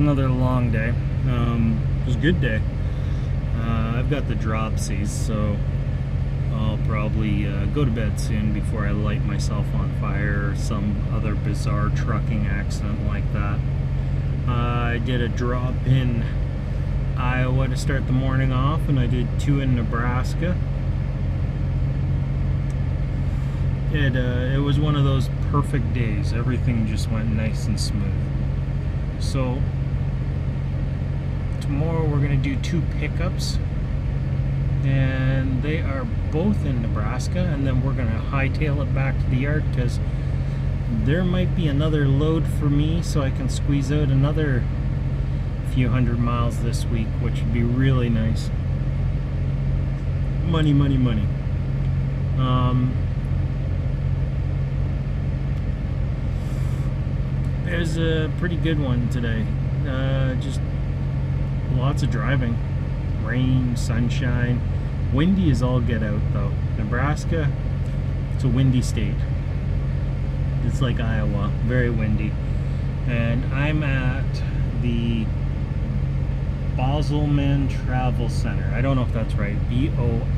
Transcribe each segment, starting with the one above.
another long day. It was a good day. I've got the dropsies, so I'll probably go to bed soon before I light myself on fire or some other bizarre trucking accident like that. I did a drop in Iowa to start the morning off, and I did 2 in Nebraska. It was one of those perfect days. Everything just went nice and smooth. So tomorrow we're going to do 2 pickups, and they are both in Nebraska, and then we're going to hightail it back to the yard because there might be another load for me, so I can squeeze out another few hundred miles this week, which would be really nice. Money, money, money. There's a pretty good one today. Just lots of driving. Rain, sunshine. Windy as all get out though. Nebraska, it's a windy state. It's like Iowa, very windy. And I'm at the Bosselman Travel Center. I don't know if that's right. Bosselman.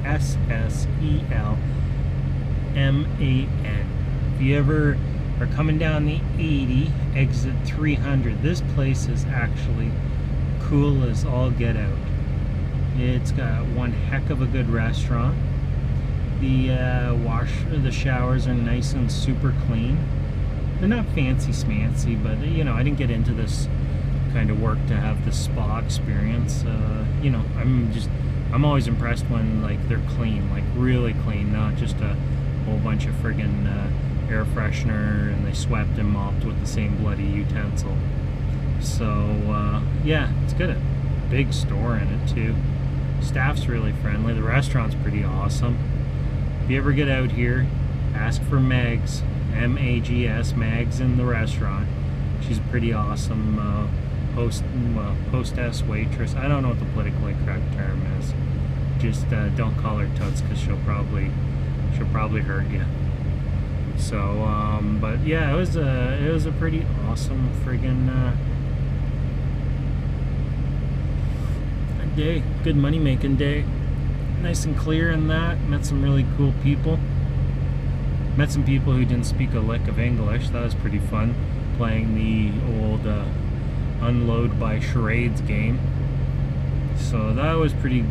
If you ever are coming down the 80, exit 300, this place is actually cool as all get out. It's got one heck of a good restaurant. The showers are nice and super clean. They're not fancy smancy, but you know, I didn't get into this kind of work to have the spa experience. You know, I'm always impressed when like they're clean, like really clean, not just a whole bunch of friggin' air freshener and they swept and mopped with the same bloody utensil. So yeah, it's got a big store in it too. Staff's really friendly. The restaurant's pretty awesome. If you ever get out here, ask for Megs, M-A-G-S, Megs in the restaurant. She's a pretty awesome hostess, waitress. I don't know what the politically correct term is. Just don't call her Toots because she'll probably hurt you. So, but yeah, it was a pretty awesome friggin' day. Good money making day. Nice and clear in that. Met some really cool people. Met some people who didn't speak a lick of English. That was pretty fun. Playing the old unload by charades game. So that was pretty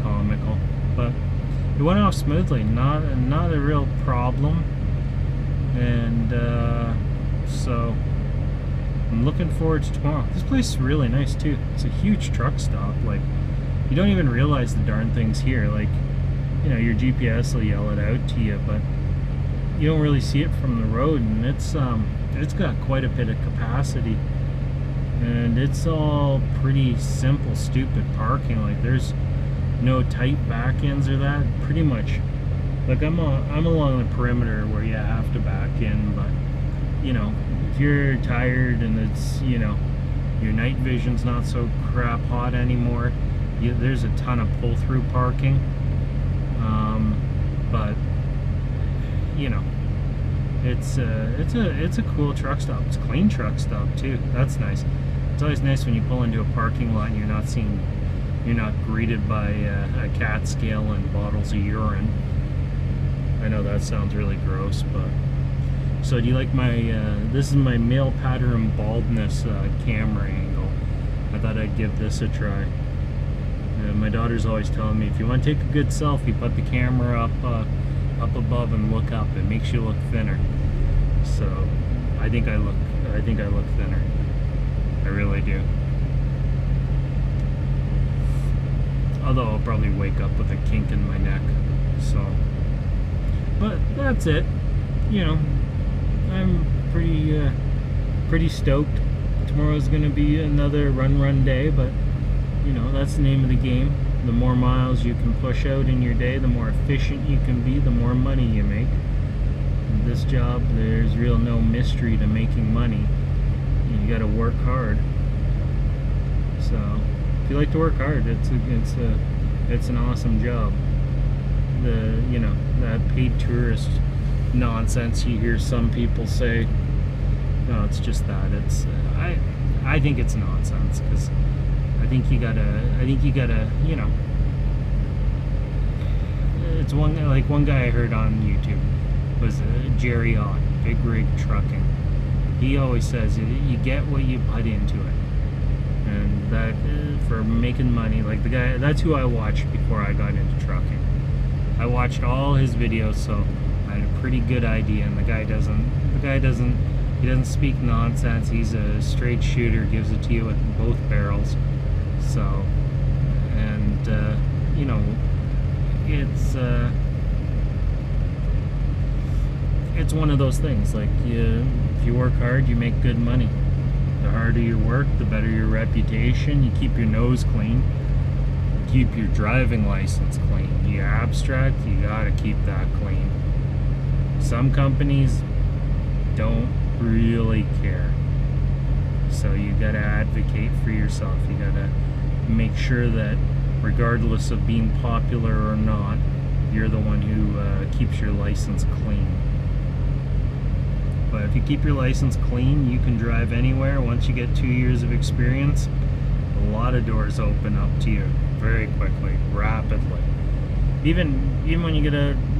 comical. But it went off smoothly. Not a real problem. And so I'm looking forward to tomorrow. This place is really nice too. It's a huge truck stop. Like, you don't even realize the darn thing's here. Like, you know, your GPS will yell it out to you, but you don't really see it from the road. And it's got quite a bit of capacity, and it's all pretty simple, stupid parking. Like, there's no tight back ends or that. Pretty much, like, I'm along the perimeter where you have to back in, but you know, if you're tired and it's, you know, your night vision's not so crap hot anymore, there's a ton of pull-through parking. But you know, it's a cool truck stop. It's a clean truck stop too. That's nice. It's always nice when you pull into a parking lot and you're not greeted by a cat scale and bottles of urine. I know that sounds really gross, but so do you like my this is my male pattern baldness camera angle. I thought I'd give this a try. My daughter's always telling me, if you want to take a good selfie, put the camera up above and look up. It makes you look thinner. So I think I look thinner. I really do. Although I'll probably wake up with a kink in my neck. So, but that's it. You know, I'm pretty stoked. Tomorrow's gonna be another run day, but you know, that's the name of the game. The more miles you can push out in your day, the more efficient you can be, the more money you make. In this job, there's real no mystery to making money. You gotta work hard. So if you like to work hard, it's an awesome job. You know, that paid tourist nonsense you hear some people say, no, it's just that. It's I think it's nonsense, because I think you gotta, you know, it's one guy I heard on YouTube was Jerry Ott, Big Rig Trucking. He always says you get what you put into it, and that for making money, like the guy, that's who I watched before I got into trucking. I watched all his videos, so I had a pretty good idea. And the guy doesn't speak nonsense. He's a straight shooter, gives it to you with both barrels. So, and you know, it's one of those things. Like, if you work hard, you make good money. The harder you work, the better your reputation. You keep your nose clean, keep your driving license clean. You abstract, you gotta keep that clean. Some companies don't really care, so you gotta advocate for yourself. You gotta make sure that regardless of being popular or not, you're the one who keeps your license clean. But if you keep your license clean, you can drive anywhere. Once you get 2 years of experience, a lot of doors open up to you very quickly, rapidly. Even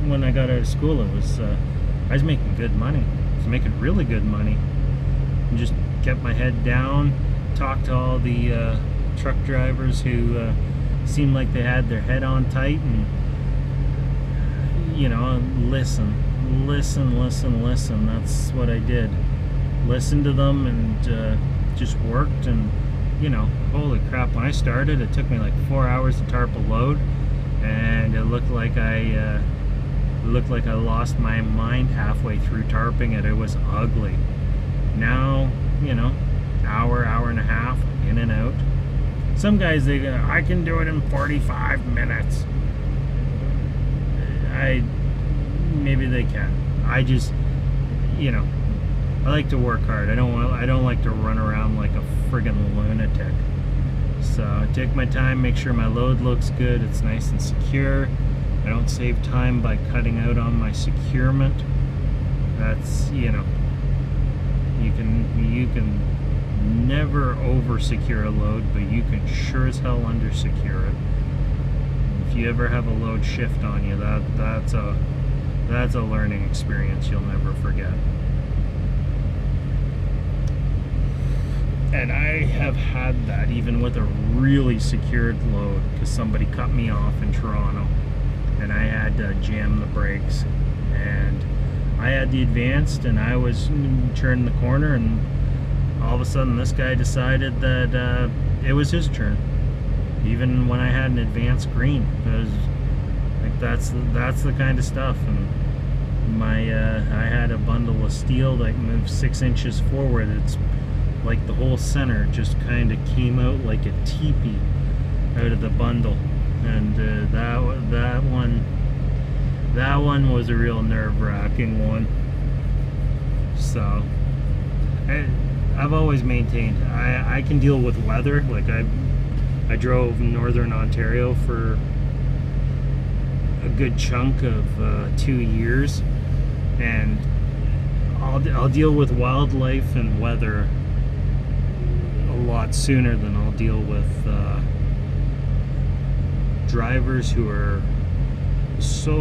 when I got out of school, I was making good money. I was making really good money. And just kept my head down, talked to all the truck drivers who seemed like they had their head on tight, and you know, listen. That's what I did. Listened to them and just worked. And you know, holy crap, when I started, it took me like 4 hours to tarp a load, and it looked like I lost my mind halfway through tarping it. It was ugly. Now, you know, hour and a half, in and out. Some guys, they go, I can do it in 45 minutes. Maybe they can. I just, you know, I like to work hard. I don't like to run around like a friggin' lunatic. So I take my time, make sure my load looks good, it's nice and secure. I don't save time by cutting out on my securement. That's, you know, you can never over secure a load, but you can sure as hell under secure it. If you ever have a load shift on you, that's a learning experience you'll never forget. And I have had that even with a really secured load, because somebody cut me off in Toronto and I had to jam the brakes, and I had the advanced and I was turning the corner, and all of a sudden this guy decided that it was his turn, even when I had an advanced green. Because like that's the kind of stuff. And I had a bundle of steel that moved 6 inches forward. It's like the whole center just kind of came out like a teepee out of the bundle, and that one was a real nerve-wracking one. So I've always maintained I can deal with weather. Like I drove Northern Ontario for a good chunk of 2 years, and I'll deal with wildlife and weather a lot sooner than I'll deal with drivers who are so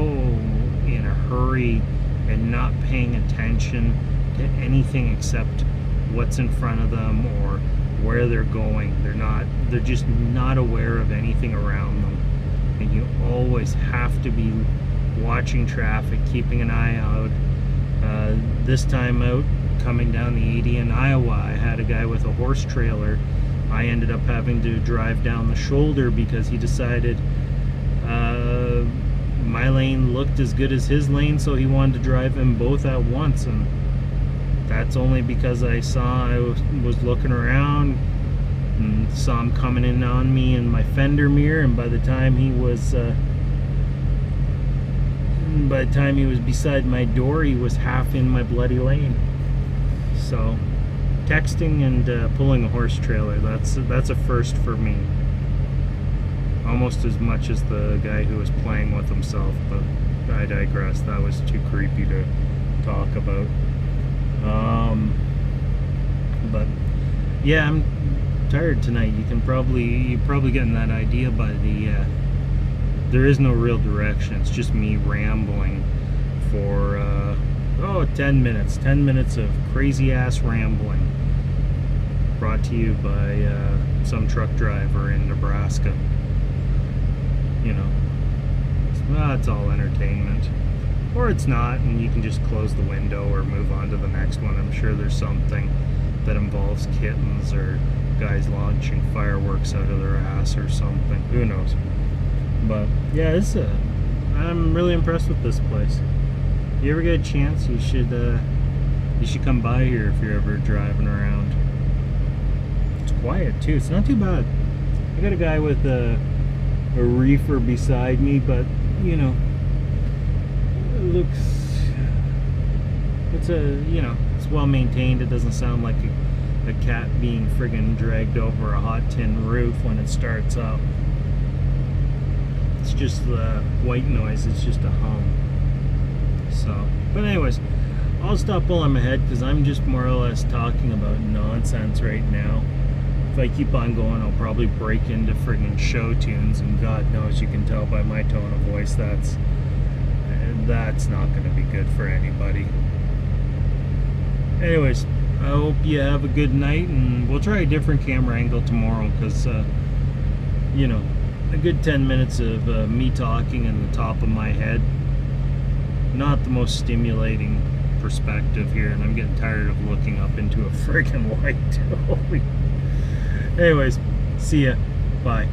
in a hurry and not paying attention to anything except what's in front of them or where they're going. They're just not aware of anything around them. And you always have to be watching traffic, keeping an eye out. This time out, coming down the 80 in Iowa, I had a guy with a horse trailer. I ended up having to drive down the shoulder because he decided my lane looked as good as his lane, so he wanted to drive them both at once. And that's only because I was looking around and saw him coming in on me in my fender mirror, and by the time he was beside my door, he was half in my bloody lane. So texting and pulling a horse trailer, that's a first for me, almost as much as the guy who was playing with himself. But I digress. That was too creepy to talk about. But yeah, tired tonight. You're probably getting that idea by the there is no real direction. It's just me rambling for 10 minutes. 10 minutes of crazy ass rambling. Brought to you by some truck driver in Nebraska. You know, it's all entertainment. Or it's not, and you can just close the window or move on to the next one. I'm sure there's something that involves kittens or guys launching fireworks out of their ass or something. Who knows? But yeah, I'm really impressed with this place. If you ever get a chance, you should come by here if you're ever driving around. It's quiet too. It's not too bad. I got a guy with a reefer beside me, but you know, it looks, it's well maintained. It doesn't sound like a cat being friggin' dragged over a hot tin roof when it starts up. It's just the white noise. It's just a hum. So, but anyways, I'll stop while I'm ahead because I'm just more or less talking about nonsense right now. If I keep on going, I'll probably break into friggin' show tunes, and God knows, you can tell by my tone of voice that's not going to be good for anybody. Anyways, I hope you have a good night, and we'll try a different camera angle tomorrow because, you know, a good 10 minutes of me talking in the top of my head, not the most stimulating perspective here, and I'm getting tired of looking up into a friggin' light. Anyways, see ya. Bye.